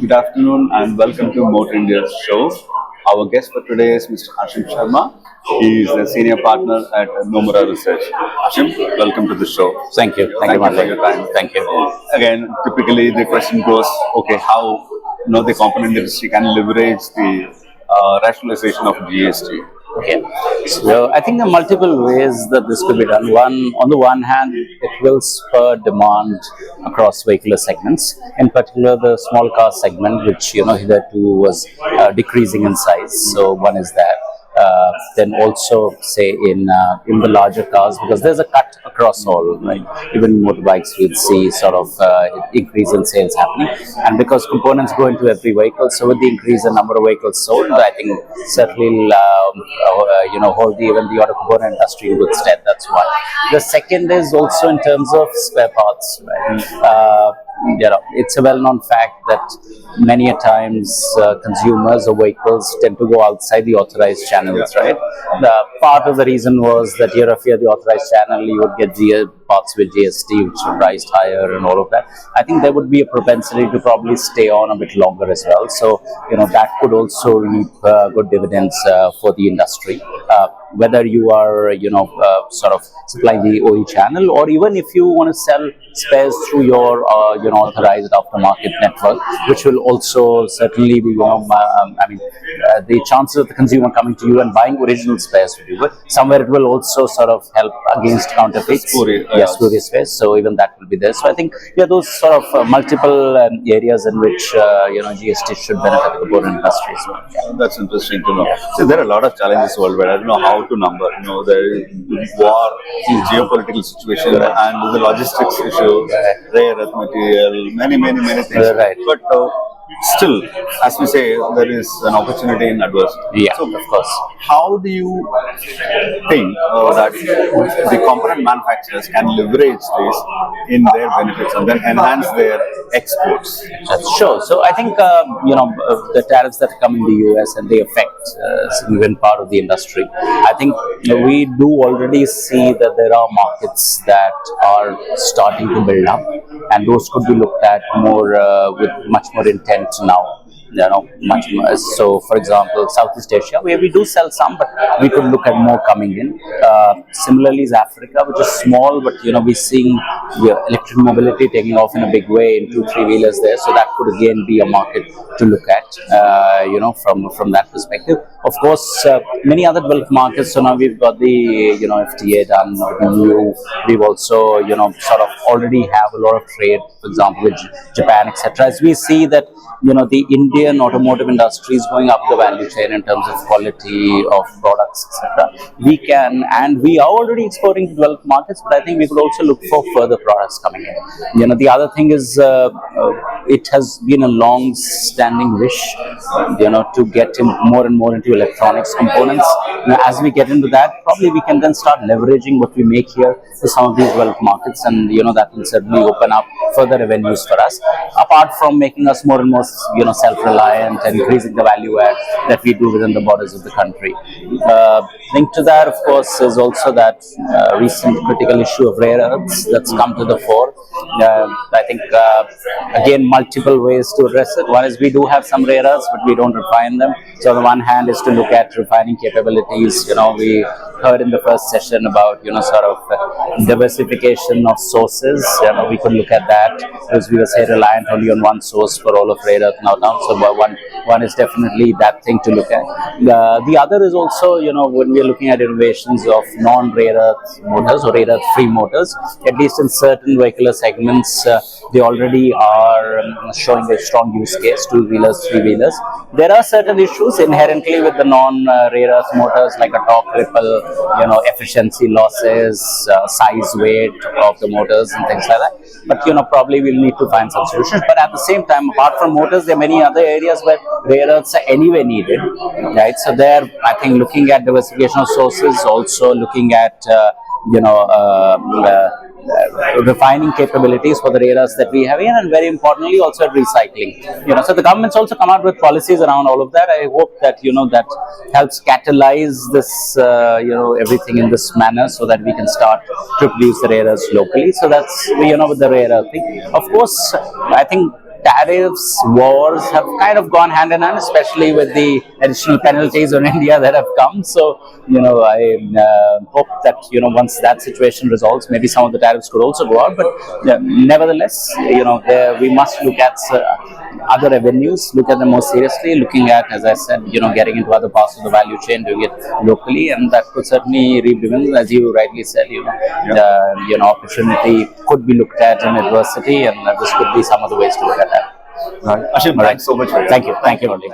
Good afternoon and welcome to Motor India's show. Our guest for today is Mr. Ashim Sharma. He is a senior partner at Nomura Research. Ashim, welcome to the show. Thank you. Thank you for your time. Thank you. Again, typically the question goes, okay, how the component industry can leverage the rationalization of GST? Okay. So I think there are multiple ways that this could be done. On the one hand, it will spur demand across vehicular segments, in particular the small car segment, which hitherto was decreasing in size. So one is that. Then also say in the larger cars, because there's a cut across all, right? Even motorbikes we'll see sort of increase in sales happening, and because components go into every vehicle, so with the increase in number of vehicles sold, I think certainly hold even the auto component industry in good stead. That's one. The second is also in terms of spare parts, right? It's a well-known fact that many a times consumers of vehicles tend to go outside the authorized channels, right? Part of the reason was that if you're the authorized channel, you would get parts with GST, which are priced higher and all of that. I think there would be a propensity to probably stay on a bit longer as well. So, that could also reap good dividends for the industry. Whether you are, sort of supplying the OE channel, or even if you want to sell spares through your, authorized aftermarket network, which will also certainly be, the chances of the consumer coming to you and buying original spares with you, but somewhere it will also sort of help against counterfeits. Spurious spares. So even that will be there. So I think, those sort of multiple areas in which, GST should benefit the component industry as well. Yeah. That's interesting to know. So there are a lot of challenges worldwide. I don't know how to number. There is war, geopolitical situation, and the logistics issue, rare earth material, many things. Right. But still, as we say, there is an opportunity in adversity. Yeah, so, of course. How do you think that the component manufacturers can leverage this in their benefits and then enhance their exports? Sure. So I think the tariffs that come in the US and they affect a significant part of the industry. I think we do already see that there are markets that are starting to build up, and those could be looked at more with much more intent now. Much more. So, for example, Southeast Asia, where we do sell some, but we could look at more coming in. Similarly, is Africa, which is small, but we're seeing electric mobility taking off in a big way in 2-3 wheelers there. So that could again be a market to look at, from that perspective. Of course, many other developed markets. So now we've got the FTA done. We've also sort of already have a lot of trade, for example, with Japan, etc. As we see that the Indian automotive industry is going up the value chain in terms of quality of products, etc. We can, and we are already exporting to developed markets, but I think we could also look for further products coming in. The other thing is it has been a long-standing wish, to get more and more into electronics components. As we get into that, probably we can then start leveraging what we make here to some of these developed markets, and that will certainly open up further revenues for us. Apart from making us more and more, self-reliant and increasing the value add that we do within the borders of the country. Linked to that, of course, is also that recent critical issue of rare earths that's come to the fore. I think, again, multiple ways to address it. One is we do have some rare earths, but we don't refine them. So on the one hand is to look at refining capabilities. We heard in the first session about, sort of diversification of sources. We could look at that, because we were, say, reliant only on one source for all of rare earth now. So one is definitely that thing to look at. The other is also, when we are looking at innovations of non-rare earth motors or rare earth free motors, at least in certain vehicular segments, they already are showing a strong use case, 2-wheelers, 3-wheelers. There are certain issues inherently with the non-rare earth motors, like a torque ripple, efficiency losses, size, weight of the motors and things like that. But, probably we'll need to find some solutions. But at the same time, apart from motors, there are many other areas where rare earths are anyway needed, right? So there, I think looking at diversification of sources, also looking at, refining capabilities for the rare earths that we have here, and very importantly also at recycling. So the government's also come out with policies around all of that. I hope that that helps catalyze this, everything in this manner, so that we can start to produce the rare earths locally. So that's with the rare earth thing. Of course, I think tariffs, wars have kind of gone hand in hand, especially with the additional penalties on India that have come. So, I hope that, once that situation resolves, maybe some of the tariffs could also go out. But nevertheless, we must look at other avenues, look at them more seriously, looking at, as I said, getting into other parts of the value chain, doing it locally, and that could certainly reap dividends, as you rightly said. Opportunity could be looked at in adversity, and this could be some of the ways to look at that. Ashim, thanks so much for your Thank you. Thank you, Rolly.